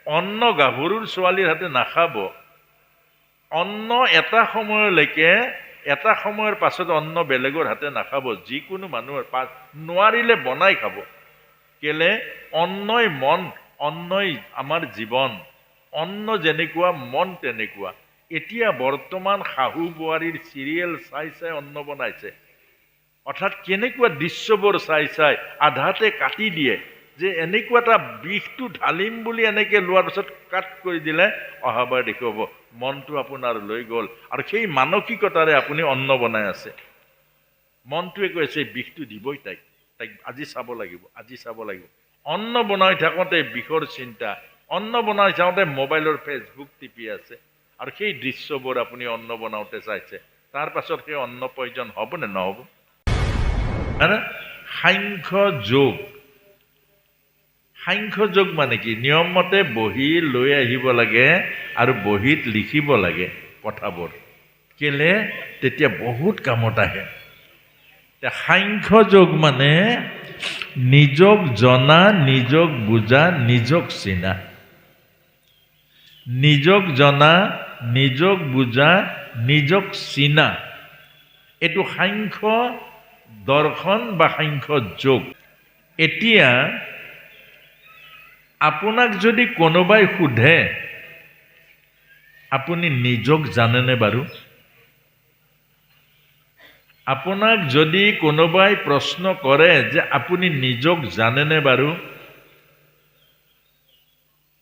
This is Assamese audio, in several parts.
অন্ন গাভৰুৰ ছোৱালীৰ হাতে নাখাব। অন্ন এটা সময়লৈকে, এটা সময়ৰ পাছত অন্ন বেলেগৰ হাতে নাখাব। যিকোনো মানুহৰ নোৱাৰিলে বনাই খাব। কেলে? অন্নই মন, অন্নই আমাৰ জীৱন। অন্ন যেনেকুৱা মন তেনেকুৱা। এতিয়া বৰ্তমান শাহু বোৱাৰীৰ চিৰিয়েল চাই চাই অন্ন বনাইছে। অৰ্থাৎ কেনেকুৱা দৃশ্যবোৰ চাই চাই আধাতে কাটি দিয়ে, যে এনেকুৱা এটা বিষটো ঢালিম বুলি এনেকে লোৱাৰ পিছত কাট কৰি দিলে অহাবাৰ দেখুৱাব মনটো আপোনাৰ লৈ গ'ল, আৰু সেই মানসিকতাৰে আপুনি অন্ন বনাই আছে। মনটোৱে কৈ আছে বিষটো দিবই তাইক, তাইক আজি চাব লাগিব, আজি চাব লাগিব। অন্ন বনাই থাকোঁতে বিষৰ চিন্তা, অন্ন বনাই থাকোঁতে মোবাইলৰ ফেচবুক টিপি আছে, আৰু সেই দৃশ্যবোৰ আপুনি অন্ন বনাওঁতে চাইছে। তাৰ পাছত সেই অন্ন প্ৰয়োজন হ'ব নে নহ'ব? সাংখ্য যোগ। সাংখ্য যোগ মানে কি? নিয়মমতে বহি লৈ আহিব লাগে আৰু বহীত লিখিব লাগে কথাবোৰ। কেলে? তেতিয়া বহুত কামত আহে। সাংখ্য যোগ মানে নিজক জনা, নিজক বুজা, নিজক চিনা। নিজক জনা, নিজক বুজা, নিজক চিনা, এইটো সাংখ্য দৰ্শন বা সাংখ্য যোগ। এতিয়া আপোনাক যদি কোনোবাই সোধে আপুনি নিজক জানেনে বাৰু? আপোনাক যদি কোনোবাই প্ৰশ্ন কৰে যে আপুনি নিজক জানেনে বাৰু?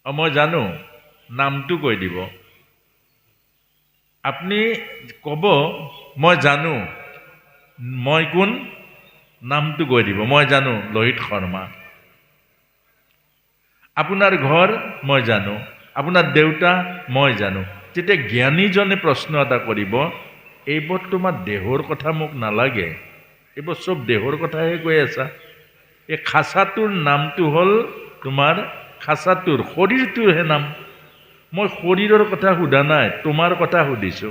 মই জানো, নামটো কৈ দিব। আপুনি ক'ব মই জানো, মই কোন? নামটো কৈ দিব। মই জানো লোহিত শৰ্মা। আপোনাৰ ঘৰ? মই জানো। আপোনাৰ দেউতা? মই জানো। তেতিয়া জ্ঞানীজনে প্ৰশ্ন এটা কৰিব, এইবোৰ তোমাৰ দেহৰ কথা মোক নালাগে, এইবোৰ চব দেহৰ কথাহে কৈ আছা। এই খাচাটোৰ নামটো হ'ল তোমাৰ খাচাটোৰ, শৰীৰটোৰহে নাম। মই শৰীৰৰ কথা সোধা নাই, তোমাৰ কথা সুধিছো।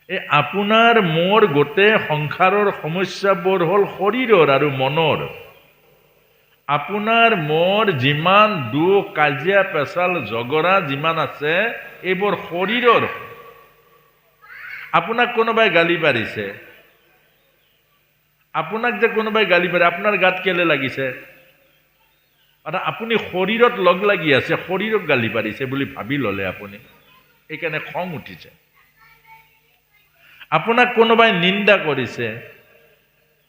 এই আপোনাৰ মোৰ গোটেই সংসাৰৰ সমস্যাবোৰ হ'ল শৰীৰৰ আৰু মনৰ। আপোনাৰ মোৰ যিমান দুখ, কাজিয়া পেচাল জগৰা যিমান আছে, এইবোৰ শৰীৰৰ। আপোনাক কোনোবাই গালি পাৰিছে, আপোনাক যে কোনোবাই গালি পাৰে, আপোনাৰ গাত কেলে লাগিছে? আপুনি শৰীৰত লগ লাগি আছে, শৰীৰক গালি পাৰিছে বুলি ভাবি ললে আপুনি, এইকাৰণে খং উঠিছে। আপোনাক কোনোবাই নিন্দা কৰিছে,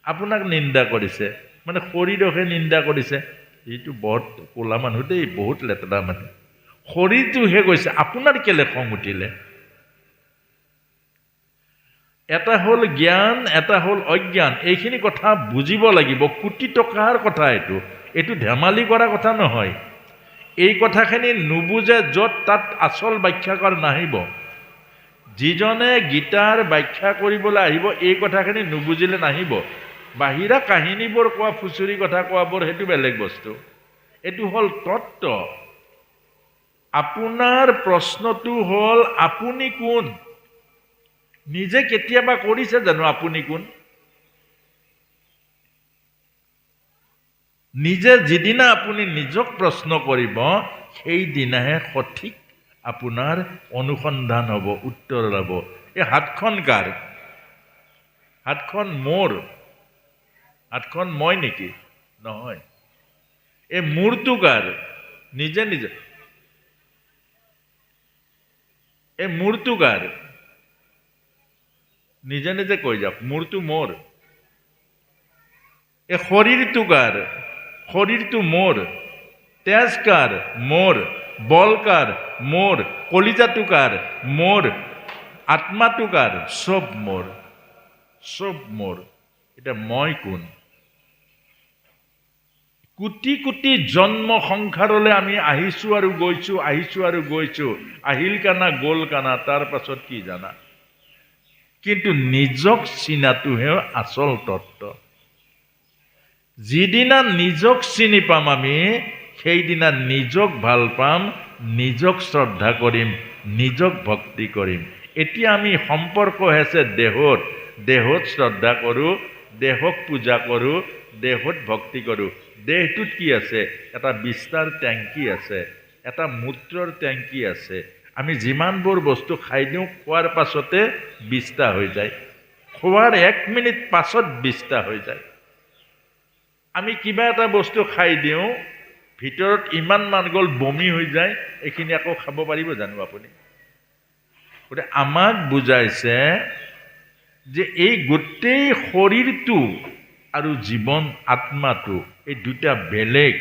আপোনাক নিন্দা কৰিছে মানে শৰীৰকহে নিন্দা কৰিছে। এইটো বহুত ক'লা মানুহ দেই, বহুত লেতেৰা মানুহ। শৰীৰটোহে কৈছে, আপোনাৰ কেলে খং উঠিলে? এটা হ'ল জ্ঞান, এটা হ'ল অজ্ঞান। এইখিনি কথা বুজিব লাগিব। কোটি টকাৰ কথা এইটো, এইটো ধেমালি কৰা কথা নহয়। এই কথাখিনি নুবুজে য'ত তাত আচল ব্যাখ্যাকাৰ নাহিব। যিজনে গীতাৰ ব্যাখ্যা কৰিবলৈ আহিব এই কথাখিনি নুবুজিলে নাহিব। বাহিৰা কাহিনীবোৰ কোৱা, ফুচুৰি কথা কোৱাবোৰ সেইটো বেলেগ বস্তু। এইটো হ'ল তত্ত্ব। আপোনাৰ প্ৰশ্নটো হ'ল আপুনি কোন? নিজে কেতিয়াবা কৰিছে জানো আপুনি কোন? নিজে যিদিনা আপুনি নিজক প্ৰশ্ন কৰিব, সেইদিনাহে সঠিক আপোনাৰ অনুসন্ধান হ'ব, উত্তৰ ল'ব। এই হাতখন কাৰ? হাতখন মোৰ? হাতখন মই নেকি? নহয়। এই মূৰটো কাৰ? নিজে নিজে। এই মূৰটো কাৰ? নিজে নিজে কৈ যাওক, মূৰটো মোৰ। এই শৰীৰটো কাৰ? শৰীৰটো মোৰ। তেজ কাৰ? মোৰ। বল কাৰ? মোৰ। কলিজাটো কাৰ? মোৰ। আত্মাটো কাৰ? চব মোৰ, চব মোৰ। এতিয়া মই কোন? কোটি কোটি জন্ম সংসাৰলৈ আমি আহিছো আৰু গৈছো, আহিছো আৰু গৈছো। আহিল কানা গ'ল কানা, তাৰ পাছত কি জানা? কিন্তু নিজক চিনাটোহে আচল তত্ত্ব। যিদিনা নিজক চিনি পাম আমি, সেইদিনা নিজক ভাল পাম, নিজক শ্ৰদ্ধা কৰিম, নিজক ভক্তি কৰিম। এতিয়া আমি সম্পৰ্ক হৈছে দেহত, দেহত শ্ৰদ্ধা কৰোঁ, দেহক পূজা কৰোঁ, দেহত ভক্তি কৰোঁ। দেহটোত কি আছে? এটা বিস্তাৰ টেংকি আছে, এটা মূত্ৰৰ টেংকি আছে। আমি যিমানবোৰ বস্তু খাই দিওঁ খোৱাৰ পাছতে 20টা হৈ যায়, খোৱাৰ 1 মিনিট পাছত 20টা হৈ যায়। আমি কিবা এটা বস্তু খাই দিওঁ, ভিতৰত ইমান মান গ'ল, বমি হৈ যায়, এইখিনি আকৌ খাব পাৰিব জানো আপুনি? গতিকে আমাক বুজাইছে যে এই গোটেই শৰীৰটো আৰু জীৱন আত্মাটো এই দুটা বেলেগ।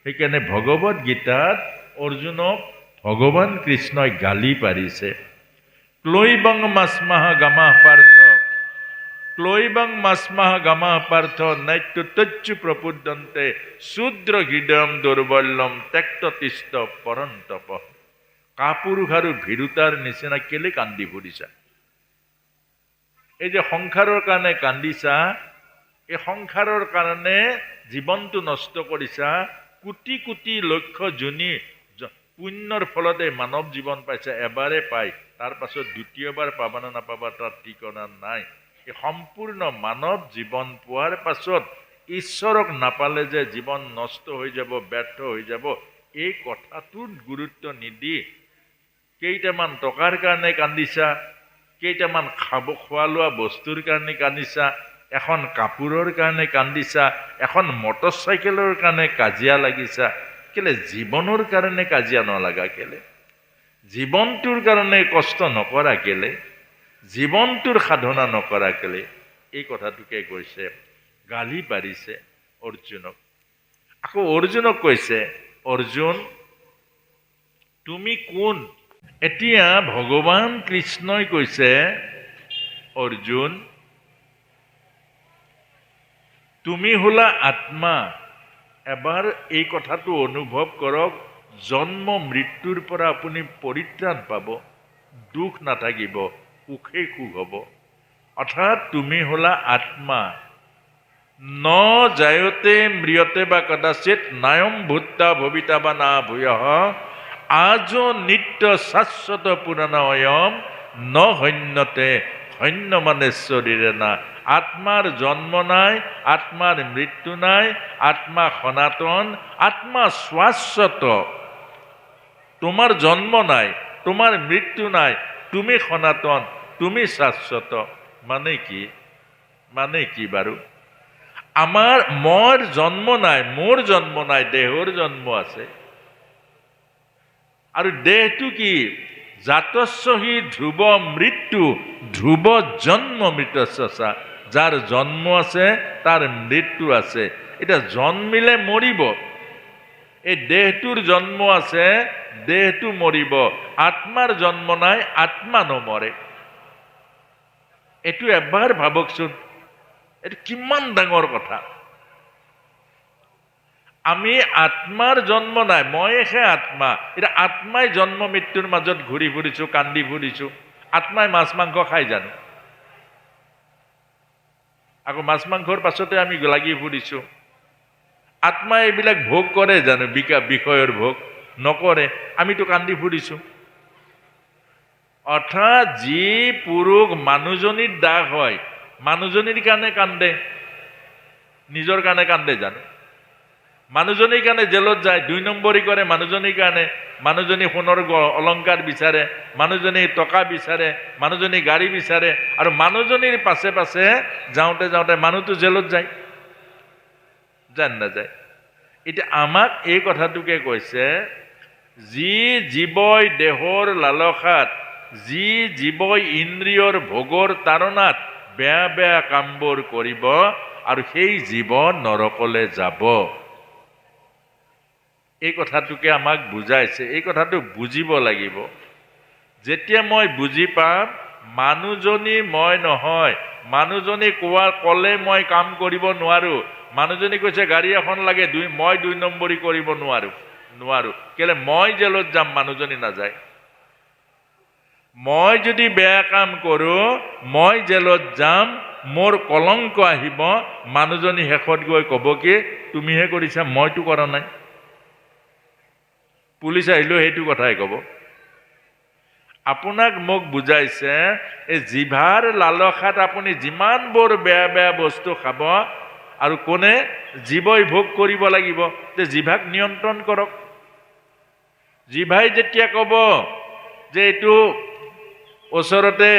সেইকাৰণে ভগৱত গীতাত অৰ্জুনক ভগৱান কৃষ্ণই গালি পাৰিছে, ক্লৈবং মাস্মাহ গামাহ পাৰ্থ, ক্লৈবং মাস্মাহ গামাহ পাৰ্থ নৈত্যুতচ্যু প্ৰপুদ্যন্তে শূদ্ৰ হৃদয়ম দুৰ্বল্যম ত্যক্ততিষ্ঠ পৰন্তপ। কাপুৰুষ আৰু ভীৰুতাৰ নিচিনা কেলে কান্দি ফুৰিছা? এই যে সংসাৰৰ কাৰণে কান্দিছা, এই সংসাৰৰ কাৰণে জীৱনটো নষ্ট কৰিছা, কোটি কোটি লক্ষ জনী পুণ্যৰ ফলতে মানৱ জীৱন পাইছে, এবাৰে পায়, তাৰ পাছত দ্বিতীয়বাৰ পাবা না নাপাবা তাৰ ঠিকনা নাই। এই সম্পূৰ্ণ মানৱ জীৱন পোৱাৰ পাছত ঈশ্বৰক নাপালে যে জীৱন নষ্ট হৈ যাব, ব্যৰ্থ হৈ যাব, এই কথাটোত গুৰুত্ব নিদি কেইটামান টকাৰ কাৰণে কান্দিছা, কেইটামান খোৱা লোৱা বস্তুৰ কাৰণে কান্দিছা, এখন কাপোৰৰ কাৰণে কান্দিছা, এখন মটৰচাইকেলৰ কাৰণে কাজিয়া লাগিছা। কেলে জীৱনৰ কাৰণে কাজিয়া নলগা? কেলে জীৱনটোৰ কাৰণে কষ্ট নকৰা? কেলে জীৱনটোৰ সাধনা নকৰা? কেলে? এই কথাটোকে কৈছে, গালি পাৰিছে অৰ্জুনক। আকৌ অৰ্জুনক কৈছে, অৰ্জুন তুমি কোন? এতিয়া ভগৱান কৃষ্ণই কৈছে, অৰ্জুন তুমি হলা আত্মা। এবাৰ এই কথাটো অনুভৱ কৰক, জন্ম মৃত্যুৰ পৰা আপুনি পৰিত্ৰাণ পাব, দুখ নাথাকিব, সুখে সুখ হ'ব। অৰ্থাৎ তুমি হলা আত্মা। ন জায়তে ম্ৰিয়তে বা কদাচিৎ নায়ম ভূতা ভবিতা বা না ভূয়ঃ আজ নিত্য শাশ্বত পুৰাণয়ম ন হন্যতে হন্য মানে শৰীৰে না। আত্মাৰ জন্ম নাই, আত্মাৰ মৃত্যু নাই, আত্মা সনাতন, আত্মা শাশ্বত। তোমাৰ জন্ম নাই, তোমাৰ মৃত্যু নাই, তুমি সনাতন, তুমি শাশ্বত। মানে কি? মানে কি বাৰু? আমাৰ মোৰ জন্ম নাই, মোৰ জন্ম নাই, দেহৰ জন্ম আছে। আৰু দেহটো কি? জাতস্বহি ধ্ৰুৱ মৃত্যু, ধ্ৰুৱ জন্ম মৃতস্যা। যাৰ জন্ম আছে তাৰ মৃত্যু আছে। এতিয়া জন্মিলে মৰিব, এই দেহটোৰ জন্ম আছে, দেহটো মৰিব। আত্মাৰ জন্ম নাই, আত্মা নমৰে। এইটো এবাৰ ভাবকচোন, এইটো কিমান ডাঙৰ কথা। আমি আত্মাৰ জন্ম নাই, মইহে আত্মা। এতিয়া আত্মাই জন্ম মৃত্যুৰ মাজত ঘূৰি ফুৰিছো, কান্দি ফুৰিছো। আত্মাই মাছ মাংস খাই জানো? আকৌ মাছ মাংসৰ পাছতে আমি লাগি ফুৰিছো। আত্মাই এইবিলাক ভোগ কৰে জানো? বিষয়ৰ ভোগ নকৰে, আমিতো কান্দি ফুৰিছো। অৰ্থাৎ যি পুৰুষ মানুহজনীৰ দাগ হয়, মানুহজনীৰ কাৰণে কান্দে, নিজৰ কাৰণে কান্দে জানো? মানুহজনীৰ কাৰণে জেলত যায়, 2 নম্বৰী কৰে মানুহজনীৰ কাৰণে। মানুহজনী সোণৰ অলংকাৰ বিচাৰে, মানুহজনী টকা বিচাৰে, মানুহজনী গাড়ী বিচাৰে, আৰু মানুহজনীৰ পাছে পাছে যাওঁতে যাওঁতে মানুহটো জেলত যায়, জান নাযায়? এতিয়া আমাক এই কথাটোকে কৈছে, যি জীৱই দেহৰ লালসাত, যি জীৱই ইন্দ্ৰিয়ৰ ভোগৰ তাৰণাত বেয়া বেয়া কামবোৰ কৰিব, আৰু সেই জীৱ নৰকলে যাব। এই কথাটোকে আমাক বুজাইছে। এই কথাটো বুজিব লাগিব। যেতিয়া মই বুজি পাম মানুহজনী মই নহয়, মানুহজনী ক'লে মই কাম কৰিব নোৱাৰো। মানুহজনী কৈছে গাড়ী এখন লাগে, মই 2 নম্বৰী কৰিব নোৱাৰো। কেলে? মই জেলত যাম, মানুহজনী নাযায়। মই যদি বেয়া কাম কৰো, মই জেলত যাম, মোৰ কলংক আহিব। মানুহজনী শেষত গৈ ক'ব কি, তুমিহে কৰিছা, মইতো কৰা নাই। পুলিচ আহিলেও সেইটো কথাই ক'ব। আপোনাক মোক বুজাইছে, এই জিভাৰ লালসাত আপুনি যিমানবোৰ বেয়া বেয়া বস্তু খাব, আৰু কোনে? জীৱই ভোগ কৰিব লাগিব। যে জিভাক নিয়ন্ত্ৰণ কৰক। জিভাই যেতিয়া ক'ব যে এইটো ওচৰতে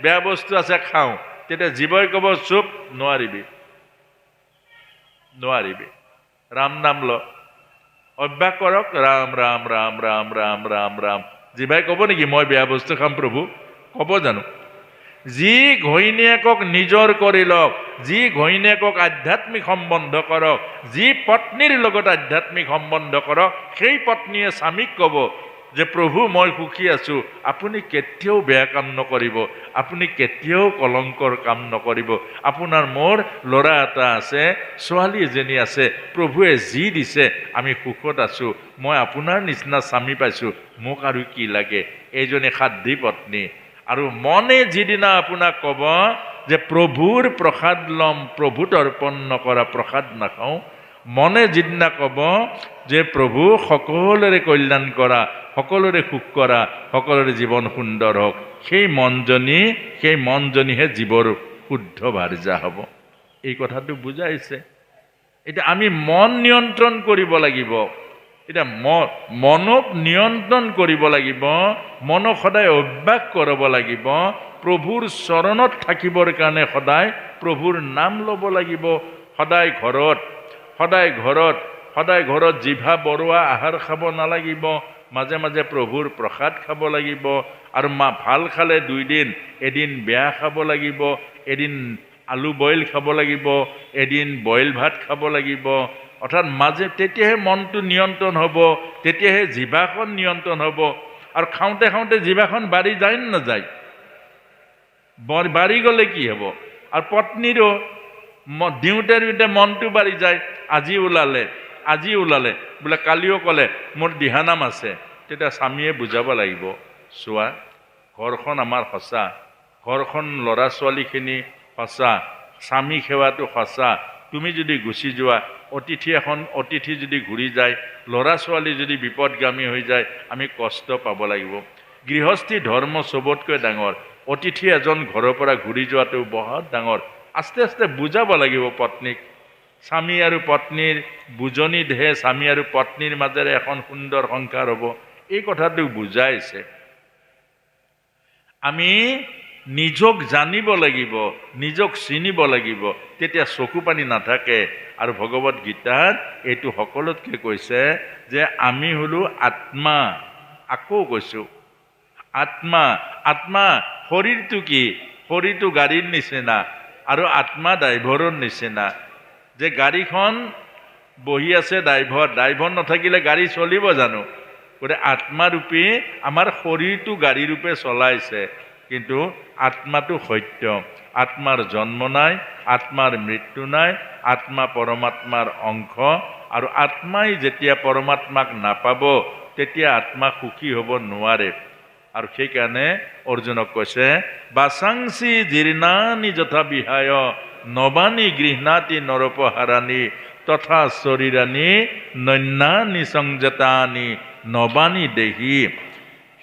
বেয়া বস্তু আছে খাওঁ, তেতিয়া জিভাই ক'ব চুপ, নোৱাৰিবি নোৱাৰিবি, ৰাম নাম ল, অভ্যাস কৰক, ৰাম ৰাম ৰাম ৰাম ৰাম ৰাম ৰাম। জিভাই ক'ব নেকি মই বেয়া বস্তু খাম প্ৰভু? ক'ব জানো? যি ঘৈণীয়েকক নিজৰ কৰি লওক, যি ঘৈণীয়েকক আধ্যাত্মিক সম্বন্ধ কৰক, যি পত্নীৰ লগত আধ্যাত্মিক সম্বন্ধ কৰক, সেই পত্নীয়ে স্বামীক ক'ব যে প্ৰভু মই সুখী আছো, আপুনি কেতিয়াও বেয়া কাম নকৰিব, আপুনি কেতিয়াও কলংকৰ কাম নকৰিব, আপোনাৰ মোৰ ল'ৰা এটা আছে, ছোৱালী এজনী আছে, প্ৰভুৱে যি দিছে আমি সুখত আছো, মই আপোনাৰ নিচিনা স্বামী পাইছো, মোক আৰু কি লাগে? এইজনী সাধ্বী পত্নী। আৰু মনে যিদিনা আপোনাক ক'ব যে প্ৰভুৰ প্ৰসাদ ল'ম, প্ৰভুত অৰ্পণ নকৰা প্ৰসাদ নাখাওঁ, মনে যিদিনা ক'ব যে প্ৰভু সকলোৰে কল্যাণ কৰা, সকলোৰে সুখ কৰা, সকলোৰে জীৱন সুন্দৰ হওক, সেই মনজনীহে জীৱৰ শুদ্ধ ভাৰ্যা হ'ব। এই কথাটো বুজাইছে। এতিয়া আমি মন নিয়ন্ত্ৰণ কৰিব লাগিব। এতিয়া মনক নিয়ন্ত্ৰণ কৰিব লাগিব, মনক সদায় অভ্যাস কৰাব লাগিব, প্ৰভুৰ চৰণত থাকিবৰ কাৰণে সদায় প্ৰভুৰ নাম ল'ব লাগিব। সদায় ঘৰত জিভা বৰুৱা আহাৰ খাব নালাগিব, মাজে মাজে প্ৰভুৰ প্ৰসাদ খাব লাগিব। আৰু ভাল খালে 2 দিন, এদিন বেয়া খাব লাগিব, এদিন আলু বইল খাব লাগিব, এদিন বইল ভাত খাব লাগিব। অৰ্থাৎ তেতিয়াহে মনটো নিয়ন্ত্ৰণ হ'ব, তেতিয়াহে জিভাখন নিয়ন্ত্ৰণ হ'ব। আৰু খাওঁতে খাওঁতে জিভাখন বাঢ়ি যায় নে নাযায়? বাঢ়ি গ'লে কি হ'ব? আৰু পত্নীৰো দিওঁতে মনটো বাঢ়ি যায়। আজি ওলালে বোলে কালিও ক'লে মোৰ দিহানাম আছে, তেতিয়া স্বামীয়ে বুজাব লাগিব, চোৱা ঘৰখন আমাৰ সঁচা, ঘৰখন ল'ৰা ছোৱালীখিনি সঁচা, স্বামী সেৱাটো সঁচা, তুমি যদি গুচি যোৱা, অতিথি যদি ঘূৰি যায়, ল'ৰা ছোৱালী যদি বিপদগামী হৈ যায়, আমি কষ্ট পাব লাগিব। গৃহস্থী ধৰ্ম চবতকৈ ডাঙৰ। অতিথি এজন ঘৰৰ পৰা ঘূৰি যোৱাটো বহুত ডাঙৰ। আস্তে আস্তে বুজাব লাগিব পত্নীক। স্বামী আৰু পত্নীৰ বুজনিতহে স্বামী আৰু পত্নীৰ মাজেৰে এখন সুন্দৰ সংসাৰ হ'ব। এই কথাটো বুজাইছে। আমি নিজক জানিব লাগিব, নিজক চিনিব লাগিব, তেতিয়া চকু পানী নাথাকে। আৰু ভগৱত গীতাত এইটো সকলোতকৈ কৈছে যে আমি হলো আত্মা। আকৌ কৈছো আত্মা। শৰীৰটো কি? শৰীৰটো গাড়ীৰ নিচিনা, আৰু আত্মা ড্ৰাইভাৰৰ নিচিনা। যে গাড়ীখন বহি আছে ড্ৰাইভাৰ নাথাকিলে গাড়ী চলিব জানো? গতিকে আত্মাৰূপী আমাৰ শৰীৰটো গাড়ী ৰূপে চলাইছে, কিন্তু আত্মাটো সত্য। আত্মাৰ জন্ম নাই, আত্মাৰ মৃত্যু নাই, আত্মা পৰমাত্মাৰ অংশ। আৰু আত্মাই যেতিয়া পৰমাত্মাক নাপাব, তেতিয়া আত্মা সুখী হ'ব নোৱাৰে। আৰু সেইকাৰণে অৰ্জুনক কৈছে বাচাংসি জীৰ্ণানি যথা বিহায় নবানি গৃহ্ণাতি নৰপহাৰানি তথা শৰীৰানি নন্যানি সংযতানি নবানি দেহি।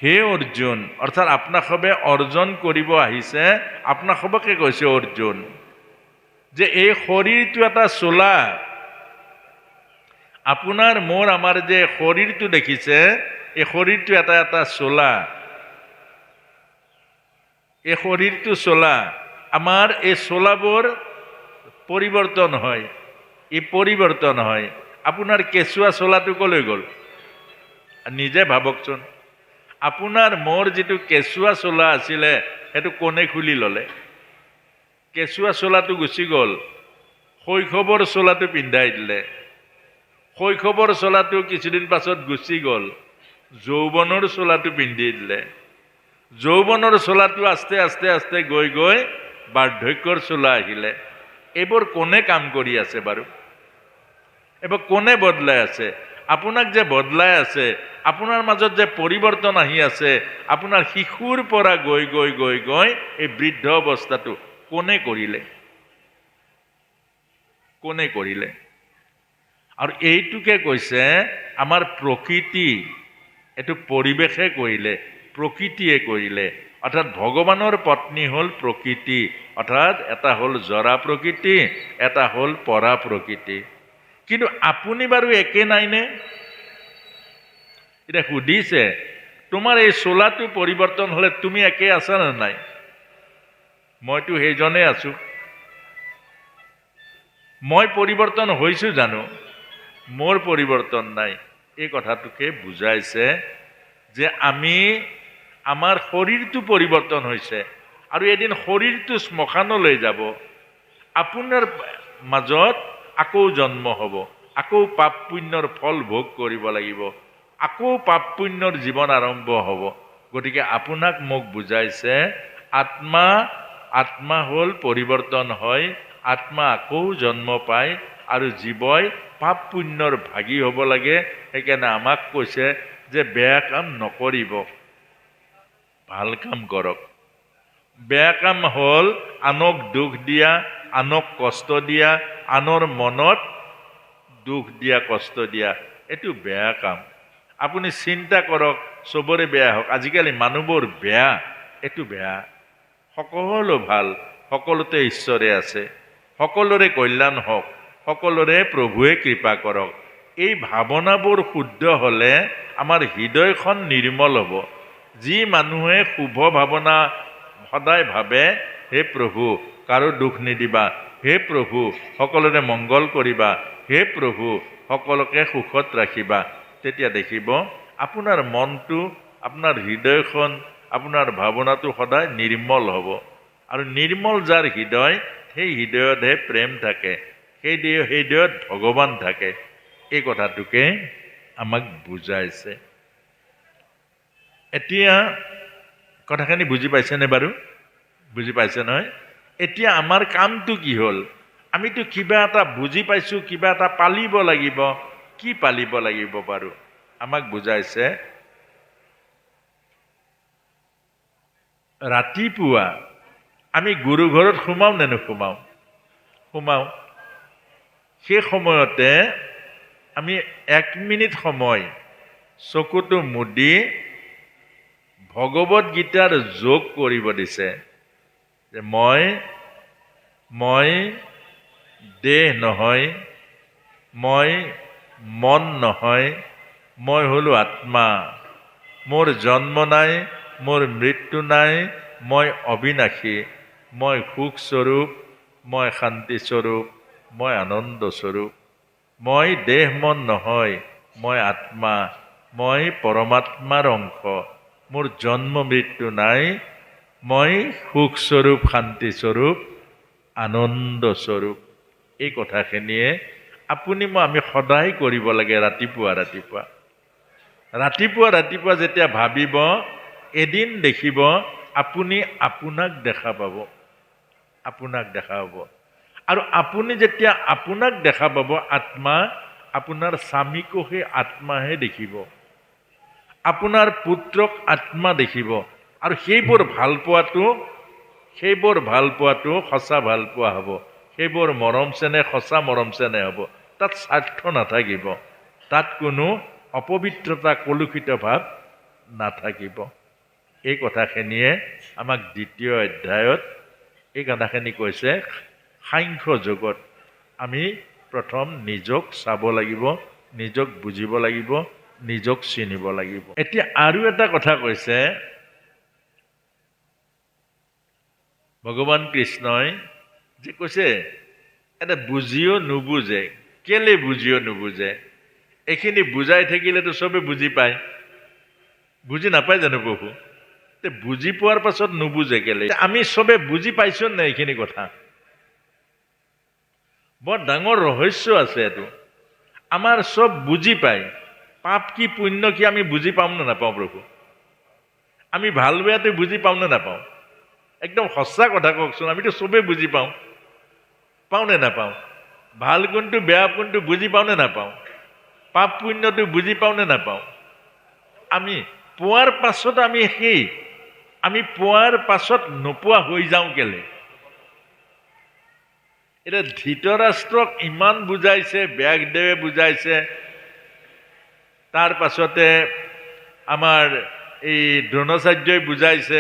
হে অৰ্জুন, অৰ্থাৎ আপোনাসৱে অৰ্জন কৰিব আহিছে, আপোনাসৱকে কৈছে অৰ্জুন, যে এই শৰীৰটো এটা চোলা। আপোনাৰ আমাৰ যে শৰীৰটো দেখিছে, এই শৰীৰটো এটা চোলা। এই শৰীৰটো চোলা। আমাৰ এই চোলাবোৰ পৰিৱৰ্তন হয়, পৰিৱৰ্তন হয়। আপোনাৰ কেঁচুৱা চোলাটো কলৈ গ'ল? নিজে ভাবকচোন। আপোনাৰ মোৰ যিটো কেঁচুৱা চোলা আছিলে, সেইটো কোনে খুলি ল'লে? কেঁচুৱা চোলাটো গুচি গ'ল, শৈশৱৰ চোলাটো পিন্ধাই দিলে। শৈশৱৰ চোলাটো কিছুদিন পাছত গুচি গ'ল, যৌৱনৰ চোলাটো পিন্ধি দিলে। যৌৱনৰ চোলাটো আস্তে আস্তে আস্তে গৈ গৈ বাৰ্ধক্যৰ চোলা আহিলে। এইবোৰ কোনে কাম কৰি আছে বাৰু? এইবোৰ কোনে বদলাই আছে? আপোনাক যে বদলাই আছে, আপোনাৰ মাজত যে পৰিৱৰ্তন আহি আছে, আপোনাৰ শিশুৰ পৰা গৈ গৈ গৈ গৈ এই বৃদ্ধ অৱস্থাটো কোনে কৰিলে? কোনে কৰিলে? আৰু এইটোকে কৈছে আমাৰ প্ৰকৃতি, এইটো পৰিৱেশে কৰিলে, প্ৰকৃতিয়ে কৰিলে। অৰ্থাৎ ভগৱানৰ পত্নী হ'ল প্ৰকৃতি। অৰ্থাৎ এটা হ'ল জৰা প্ৰকৃতি, এটা হ'ল পৰা প্ৰকৃতি। কিন্তু আপুনি বাৰু একে নাইনে? এতিয়া সুধিছে তোমাৰ এই চোলাটো পৰিৱৰ্তন হ'লে তুমি একে আছা নে নাই? মইতো সেইজনে আছো। মই পৰিৱৰ্তন হৈছো জানো? মোৰ পৰিৱৰ্তন নাই। এই কথাটোকে বুজাইছে যে আমাৰ শৰীৰটো পৰিৱৰ্তন হৈছে আৰু এদিন শৰীৰটো শ্মশানলৈ যাব। আপোনাৰ মাজত আকৌ জন্ম হ'ব, আকৌ পাপ পুণ্যৰ ফল ভোগ কৰিব লাগিব, আকৌ পাপ পুণ্যৰ জীৱন আৰম্ভ হ'ব। গতিকে আপোনাক মোক বুজাইছে আত্মা হ'ল পৰিৱৰ্তন হয়, আত্মা আকৌ জন্ম পায় আৰু জীৱই পাপ পুণ্যৰ ভাগী হ'ব লাগে। সেইকাৰণে আমাক কৈছে যে বেয়া কাম নকৰিব, ভাল কাম কৰক। বেয়া কাম হ'ল আনক দুখ দিয়া, আনক কষ্ট দিয়া, আনৰ মনত দুখ দিয়া, কষ্ট দিয়া। এইটো বেয়া কাম। আপুনি চিন্তা কৰক চবৰে বেয়া হওক। আজিকালি মানুহবোৰ বেয়া, এইটো বেয়া। সকলো ভাল, সকলোতে ঈশ্বৰে আছে, সকলোৰে কল্যাণ হওক, সকলোৰে প্ৰভুৱে কৃপা কৰক। এই ভাৱনাবোৰ শুদ্ধ হ'লে আমাৰ হৃদয়খন নিৰ্মল হ'ব। যি মানুহে শুভ ভাৱনা সদায় ভাবে, হে প্ৰভু কাৰো দুখ নিদিবা, হে প্ৰভু সকলোৰে মংগল কৰিবা, হে প্ৰভু সকলোকে সুখত ৰাখিবা, তেতিয়া দেখিব আপোনাৰ মনটো, আপোনাৰ হৃদয়খন, আপোনাৰ ভাৱনাটো সদায় নিৰ্মল হ'ব। আৰু নিৰ্মল যাৰ হৃদয়, সেই হৃদয়তহে প্ৰেম থাকে, সেই হৃদয়ত ভগৱান থাকে। এই কথাটোকে আমাক বুজাইছে। এতিয়া কথাখিনি বুজি পাইছেনে বাৰু? বুজি পাইছে নহয়? এতিয়া আমাৰ কামটো কি হ'ল? আমিতো কিবা এটা বুজি পাইছো, কিবা এটা পালিব লাগিব। কি পালিব লাগিব বাৰু? আমাক বুজাইছে ৰাতিপুৱা আমি গুৰু ঘৰত সোমাও নে নোসোমাও? সোমাও। সেই সময়তে আমি 1 মিনিট সময় চকুটো মুদি ভগৱত গীতাৰ যোগ কৰিব দিছে যে মই দেহ নহয়, মই মন নহয়, মই হলো আত্মা। মোৰ জন্ম নাই, মোৰ মৃত্যু নাই, মই অবিনাশী, মই সুখ স্বৰূপ, মই শান্তি স্বৰূপ, মই আনন্দ স্বৰূপ। মই দেহ মন নহয়, মই আত্মা, মই পৰমাত্মাৰ অংশ, মোৰ জন্ম মৃত্যু নাই, মই সুখ স্বৰূপ, শান্তি স্বৰূপ, আনন্দ স্বৰূপ। এই কথাখিনিয়ে আমি সদায় কৰিব লাগে। ৰাতিপুৱা যেতিয়া ভাবিব, এদিন দেখিব আপুনি আপোনাক দেখা পাব, আপোনাক দেখা পাব। আৰু আপুনি যেতিয়া আপোনাক দেখা পাব, আত্মা, আপোনাৰ স্বামীকো সেই আত্মাহে দেখিব, আপোনাৰ পুত্ৰক আত্মা দেখিব। আৰু সেইবোৰ ভাল পোৱাটো সঁচা ভাল পোৱা হ'ব। সেইবোৰ মৰম চেনেহ, সঁচা মৰম চেনেহ হ'ব। তাত স্বাৰ্থ নাথাকিব, তাত কোনো অপবিত্ৰতা, কলুষিত ভাৱ নাথাকিব। এই কথাখিনিয়ে আমাক 2য় অধ্যায়ত এই কথাখিনি কৈছে। সাংখ্য যোগত আমি প্ৰথম নিজক চাব লাগিব, নিজক বুজিব লাগিব, নিজক চিনিব লাগিব। এতিয়া আৰু এটা কথা কৈছে ভগৱান কৃষ্ণই, যে কৈছে এটা বুজিও নুবুজে। কেলে বুজিও নুবুজে? এইখিনি বুজাই থাকিলেতো চবে বুজি পায়, বুজি নাপায় জানো প্ৰভু? বুজি পোৱাৰ পাছত নুবুজে কেলে? আমি চবে বুজি পাইছো নাই এইখিনি কথা? বৰ ডাঙৰ ৰহস্য আছে এইটো। আমাৰ চব বুজি পায়, পাপ কি পুণ্য কি আমি বুজি পাম নে নাপাওঁ প্ৰভু? আমি ভাল বেয়াটো বুজি পাওঁ নে নাপাওঁ? একদম সঁচা কথা কওকচোন। আমিতো চবেই বুজি পাওঁ নে নাপাওঁ? ভাল কোনটো, বেয়া কোনটো বুজি পাওঁ নে নাপাওঁ? পাপ পুণ্যটো বুজি পাওঁ নে নাপাওঁ? আমি পোৱাৰ পাছত আমি পোৱাৰ পাছত নোপোৱা হৈ যাওঁ কেলে? এতিয়া ধৃতৰাষ্ট্ৰক ইমান বুজাইছে, ব্যাসদেৱে বুজাইছে, তাৰ পাছতে আমাৰ এই দ্ৰোণাচাৰ্যই বুজাইছে,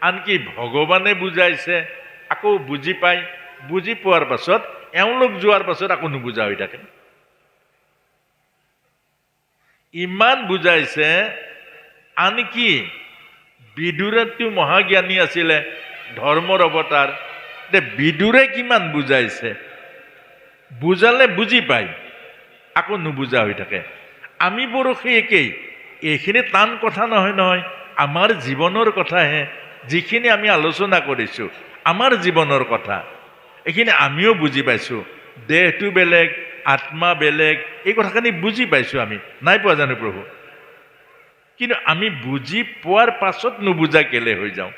আনকি ভগৱানে বুজাইছে, আকৌ বুজি পায়। বুজি পোৱাৰ পাছত এওঁলোক যোৱাৰ পাছত আকৌ নুবুজা হৈ থাকে। ইমান বুজাইছে, আনকি বিদুৰেতো মহাজ্ঞানী আছিলে, ধৰ্মৰ অৱতাৰ। বিদুৰে কিমান বুজাইছে, বুজালে বুজি পায়, আকৌ নুবুজা হৈ থাকে। আমি বোৰো সেই একেই। এইখিনি টান কথা নহয় নহয়, আমাৰ জীৱনৰ কথাহে। যিখিনি আমি আলোচনা কৰিছোঁ আমাৰ জীৱনৰ কথা, এইখিনি আমিও বুজি পাইছোঁ। দেহটো বেলেগ, আত্মা বেলেগ, এই কথাখিনি বুজি পাইছোঁ। আমি নাই পোৱা জানো প্ৰভু? কিন্তু আমি বুজি পোৱাৰ পাছত নুবুজা কেলে হৈ যাওঁ?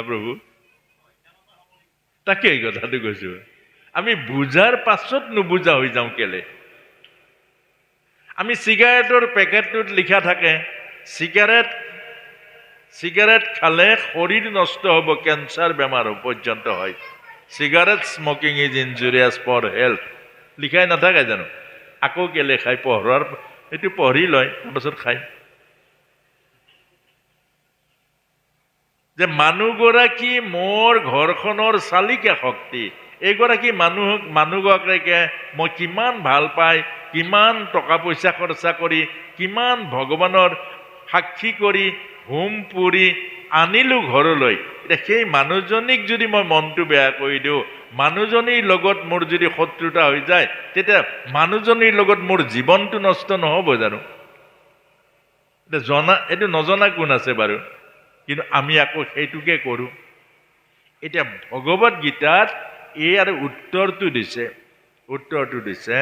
প্ৰভু, তাকে এই কথাটো কৈছো, আমি বুজাৰ পাছত নুবুজা হৈ যাওঁ কেলে? আমি চিগাৰেটৰ পেকেটটোত লিখা থাকে, চিগাৰেট খালে শৰীৰ নষ্ট হ'ব, কেঞ্চাৰ বেমাৰ পৰ্যন্ত হয়। Cigarette smoking is injurious for health লিখাই নাথাকে জানো? আকৌ কেলে খায়? পঢ়াৰ এইটো পঢ়ি লয়, তাৰপাছত খায়। যে মানুহগৰাকী মোৰ ঘৰখনৰ চালিকা শক্তি, এইগৰাকী মানুহগৰাকীকে মই কিমান ভাল পাই, কিমান টকা পইচা খৰচা কৰি, কিমান ভগৱানৰ সাক্ষী কৰি হোম পুৰি আনিলোঁ ঘৰলৈ। এতিয়া সেই মানুহজনীক যদি মই মনটো বেয়া কৰি দিওঁ, মানুহজনীৰ লগত মোৰ যদি শত্ৰুতা হৈ যায়, তেতিয়া মানুহজনীৰ লগত মোৰ জীৱনটো নষ্ট নহ'ব জানো? এতিয়া এইটো নজনা কোন আছে বাৰু? কিন্তু আমি আকৌ সেইটোকে কৰোঁ। এতিয়া ভগৱত গীতাত এই আৰু উত্তৰটো দিছে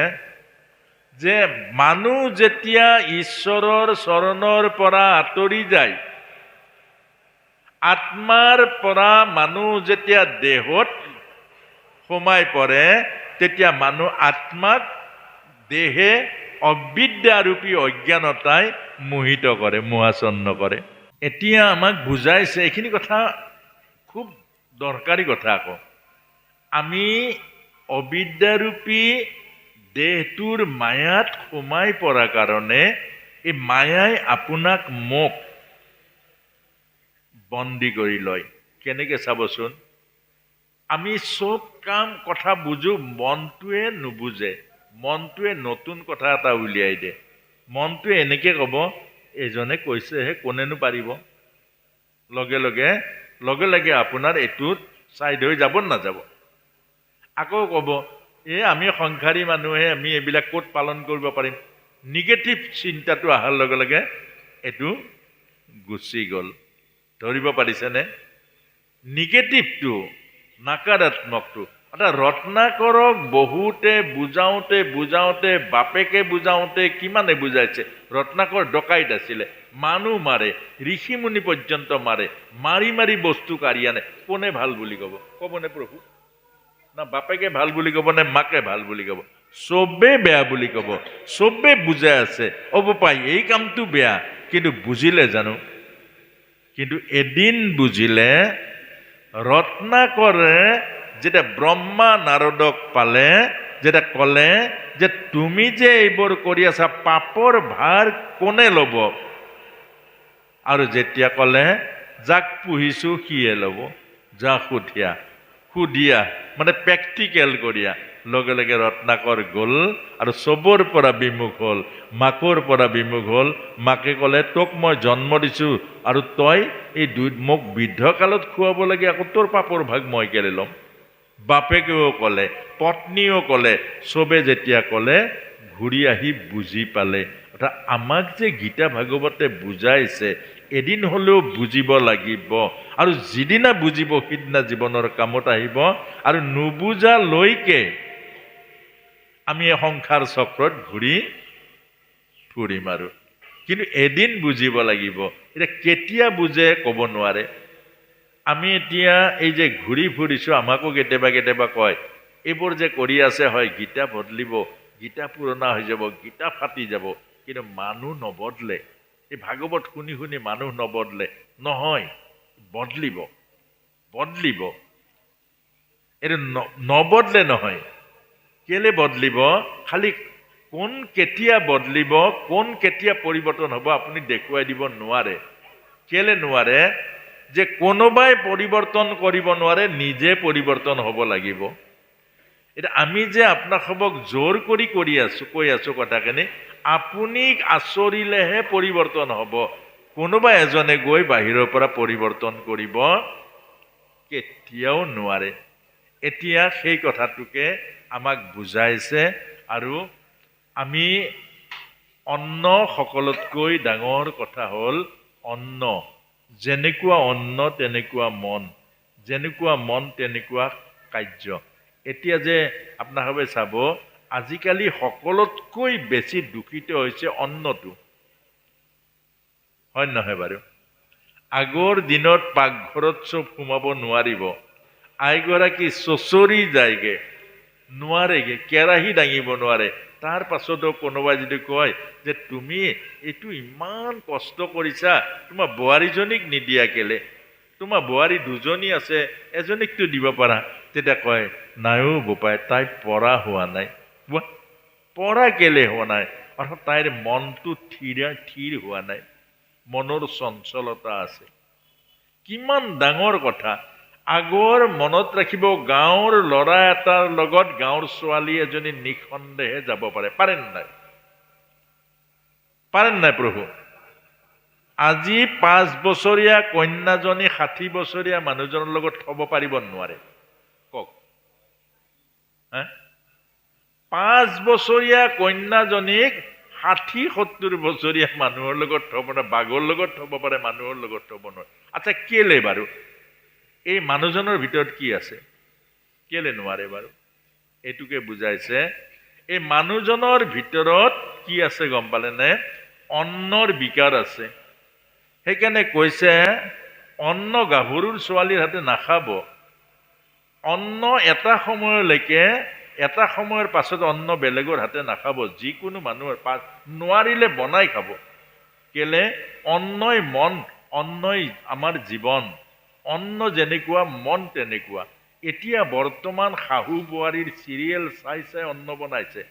যে মানুহ যেতিয়া ঈশ্বৰৰ চৰণৰ পৰা আঁতৰি যায়, আত্মাৰ পৰা মানুহ যেতিয়া দেহত সোমাই পৰে, তেতিয়া মানুহ আত্মাক দেহে অবিদ্যাৰূপী অজ্ঞানতাই মোহিত কৰে, মোহাচন্ন কৰে। এতিয়া আমাক বুজাইছে, এইখিনি কথা খুব দৰকাৰী কথা। আকৌ আমি অবিদ্যাৰূপী দেহটোৰ মায়াত সোমাই পৰা কাৰণে এই মায়াই আপোনাক মোক বন্দী কৰি লয়। কেনেকে চাবচোন, আমি চব কাম কথা বুজো, মনটোৱে নুবুজে। মনটোৱে নতুন কথা এটা উলিয়াই দিয়ে। মনটোৱে এনেকে কব, এজনে কৈছেহে, কোনেনো পাৰিব। লগে লগে আপোনাৰ এইটোত চাইড হৈ যাব নাযাব। আকৌ কব, আমি সংসাৰী মানুহে, আমি এইবিলাক ক'ত পালন কৰিব পাৰিম। নিগেটিভ চিন্তাটো অহাৰ লগে লগে এইটো গুচি গ'ল। ধৰিব পাৰিছেনে? নিগেটিভটো, নাকাৰাত্মকটো। ৰত্নাকৰক বহুতে বুজাওতে বাপেকে বুজাওতে কিমানে বুজাইছে। ৰত্নাকৰ ডকাইত আছিলে, মানুহ মাৰে, ঋষি মুনি পৰ্যন্ত মাৰে, মাৰি বস্তু কাঢ়ি আনে। কোনে ভাল বুলি কবনে প্ৰভু? না বাপেকে ভাল বুলি কব, নে মাকে ভাল বুলি কব? চবে বেয়া বুলি কব। চবে বুজাই আছে, হ'ব পাই এই কামটো বেয়া, কিন্তু বুজিলে জানো? কিন্তু এদিন বুজিলে। ৰত্নাকৰে যেতিয়া ব্ৰহ্মা নাৰদক পালে, যেতিয়া কলে যে তুমি যে এইবোৰ কৰি আছা, পাপৰ ভাৰ কোনে লব? আৰু যেতিয়া কলে যাক পুহিছো সিয়ে লব, যা সুধিয়া মানে প্ৰেক্টিকেল কৰিয়া। লগে লগে ৰত্নাকৰ গ'ল আৰু চবৰ পৰা বিমুখ হ'ল, মাকৰ পৰা বিমুখ হ'ল। মাকে কলে, তোক মই জন্ম দিছো আৰু তই এই মোক বৃদ্ধ কালত খুৱাব লাগে, আকৌ তোৰ পাপৰ ভাগ মই কেলে ল'ম? বাপেকেও কলে, পত্নীও কলে, চবে যেতিয়া কলে, ঘূৰি আহি বুজি পালে। অৰ্থাৎ আমাক যে গীতা ভাগৱতে বুজাইছে, এদিন হলেও বুজিব লাগিব। আৰু যিদিনা বুজিব সিদিনা জীৱনৰ কামত আহিব। আৰু নুবুজালৈকে আমি সংসাৰ চক্ৰত ঘূৰি ফুৰিম আৰু। কিন্তু এদিন বুজিব লাগিব। এতিয়া কেতিয়া বুজে কব নোৱাৰে। আমি এতিয়া এই যে ঘূৰি ফুৰিছো, আমাকো কেতিয়াবা কয়, এইবোৰ যে কৰি আছে, হয় গীতা বদলিব, গীতা পুৰণা হৈ যাব, গীতা ফাটি যাব। কিন্তু মানুহ নবদলে। এই ভাগৱত শুনি শুনি মানুহ নবদলে নহয়, বদলিব। এইটো নবদলে নহয়। কেলে বদলিব? খালি কোন কেতিয়া বদলিব, কোন কেতিয়া পৰিৱৰ্তন হ'ব আপুনি দেখুৱাই দিব নোৱাৰে। কেলে নোৱাৰে? যে কোনোবাই পৰিৱৰ্তন কৰিব নোৱাৰে, নিজে পৰিৱৰ্তন হ'ব লাগিব। এতিয়া আমি যে আপোনাক জোৰ কৰি কৈ আছো কথাখিনি, আপুনি আচৰিলেহে পৰিৱৰ্তন হ'ব। কোনোবা এজনে গৈ বাহিৰৰ পৰা পৰিৱৰ্তন কৰিব কেতিয়াও নোৱাৰে। এতিয়া সেই কথাটোকে আমাক বুজাইছে। আৰু আমি অন্ন সকলোতকৈ ডাঙৰ কথা হ'ল অন্ন। যেনেকুৱা অন্ন তেনেকুৱা মন, যেনেকুৱা মন তেনেকুৱা কাৰ্য। এতিয়া যে আপোনালোকে চাব, আজিকালি সকলোতকৈ বেছি দূষিত হৈছে অন্নটো, হয় নহয় বাৰু? আগৰ দিনত পাকঘৰত চব সোমাব নোৱাৰিব, আইগৰাকী চচৰি যায়গে, নোৱাৰেগে, কেৰাহী দাঙিব নোৱাৰে। তাৰ পাছতো কোনোবাই যদি কয় যে তুমি এইটো ইমান কষ্ট কৰিছা, তোমাৰ বোৱাৰীজনীক নিদিয়া কেলে? তোমাৰ বোৱাৰী দুজনী আছে, এজনীকতো দিব পাৰা। তেতিয়া কয় নাইও বোপাই, তাই পঢ়া হোৱা নাই। পঢ়া কেলে হোৱা নাই? অৰ্থাৎ তাইৰ মনটো থিৰ হোৱা নাই, মনৰ চঞ্চলতা আছে। কিমান ডাঙৰ কথা। আগৰ মনত ৰাখিব, গাঁৱৰ ল'ৰা এটাৰ লগত গাঁৱৰ ছোৱালী এজনী নিঃসন্দেহে যাব পাৰে। পাৰেন নাই? পাৰেন নাই প্ৰভু? আজি 5 বছৰীয়া কন্যাজনী 60 বছৰীয়া মানুহজনৰ লগত থব পাৰিব নোৱাৰে? কওক। 5 বছৰীয়া কন্যাজনীক 60-70 বছৰীয়া মানুহৰ লগত থব নোৱাৰে। বাঘৰ লগত থব পাৰে, মানুহৰ লগত থব নোৱাৰে। আচ্ছা, কেলে বাৰু? এই মানুহজনৰ ভিতৰত কি আছে? কেলে নোৱাৰে বাৰু? এইটোকে বুজাইছে। এই মানুহজনৰ ভিতৰত কি আছে গম পালেনে? অন্নৰ বিকাৰ আছে। সেইকাৰণে কৈছে অন্ন গাভৰুৰ ছোৱালীৰ হাতে নাখাব। অন্ন এটা সময়ৰ পাছত অন্ন বেলেগৰ হাতে নাখাব। যিকোনো মানুহৰ নোৱাৰিলে বনাই খাব। কেলে? অন্নই মন, অন্নই আমাৰ জীৱন। অন্ন যেনেকুৱা মন তেনেকুৱা। এতিয়া বৰ্তমান শাহু বোৱাৰীৰ চিৰিয়েল চাই চাই অন্ন বনাইছে।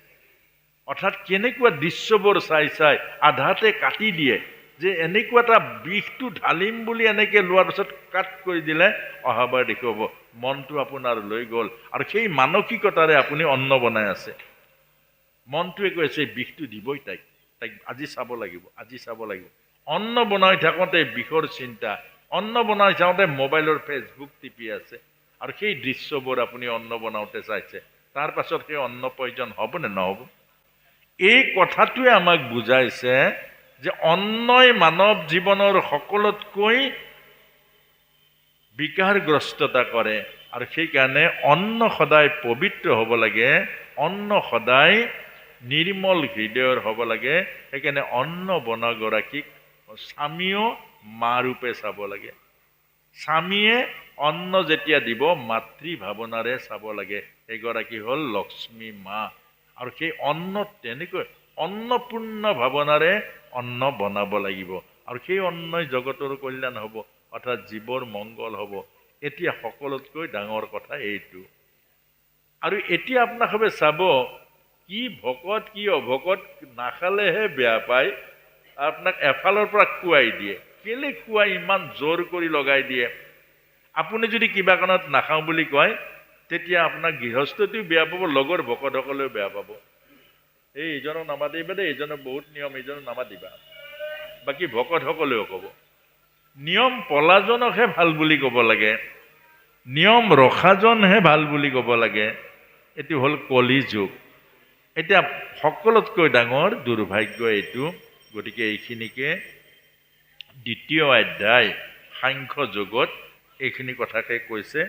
অৰ্থাৎ কেনেকুৱা দৃশ্যবোৰ চাই চাই আধাতে কাটি দিয়ে, যে এনেকুৱা এটা বিষটো ঢালিম বুলি এনেকে লোৱাৰ পিছত কাট কৰি দিলে, অহাবাৰ দেখুৱাব মনটো আপোনাৰ লৈ গ'ল। আৰু সেই মানসিকতাৰে আপুনি অন্ন বনাই আছে। মনটোৱে কৈছে বিষটো দিবই তাইক আজি চাব লাগিব, আজি চাব লাগিব। অন্ন বনাই থাকোঁতে বিষৰ চিন্তা, অন্ন বনাই থাকোঁতে মোবাইলৰ ফেচবুক টিপি আছে। আৰু সেই দৃশ্যবোৰ আপুনি অন্ন বনাওঁতে চাইছে। তাৰ পাছত সেই অন্ন প্ৰয়োজন হ'ব নে নহ'ব? এই কথাটোৱে আমাক বুজাইছে যে অন্নই মানৱ জীৱনৰ সকলোতকৈ বিকাৰগ্ৰস্ততা কৰে। আৰু সেইকাৰণে অন্ন সদায় পবিত্ৰ হ'ব লাগে, অন্ন সদায় নিৰ্মল হৃদয়ৰ হ'ব লাগে। সেইকাৰণে অন্ন বনোৱাগৰাকীক স্বামীও মা ৰূপে চাব লাগে। স্বামীয়ে অন্ন যেতিয়া দিব মাতৃ ভাৱনাৰে চাব লাগে। এগৰাকী হ'ল লক্ষ্মী মা। আৰু সেই অন্ন তেনেকৈ অন্নপূৰ্ণ ভাৱনাৰে অন্ন বনাব লাগিব। আৰু সেই অন্নই জগতৰ কল্যাণ হ'ব, অৰ্থাৎ জীৱৰ মংগল হ'ব। এতিয়া সকলোতকৈ ডাঙৰ কথা এইটো। আৰু এতিয়া আপোনালোকে চাব, কি ভকত কি অভকত নাখালেহে বেয়া পায়, আপোনাক এফালৰ পৰা খুৱাই দিয়ে। কেলে খুৱাই ইমান জোৰ কৰি লগাই দিয়ে? আপুনি যদি কিবা কাৰণত নাখাওঁ বুলি কয়, তেতিয়া আপোনাক গৃহস্থটিও বেয়া পাব, লগৰ ভকতসকলেও বেয়া পাব। এইজনক নামাতিবা দেই, এইজনৰ বহুত নিয়ম, এইজনক নামাতিবা। বাকী ভকতসকলেও ক'ব। নিয়ম পলাজনকহে ভাল বুলি ক'ব লাগে, নিয়ম ৰখাজনহে ভাল বুলি ক'ব লাগে। এইটো হ'ল কলি যুগ। এতিয়া সকলোতকৈ ডাঙৰ দুৰ্ভাগ্য এইটো। গতিকে এইখিনিকে 2য় অধ্যায় সাংখ্য যোগত এইখিনি কথাকে কৈছে।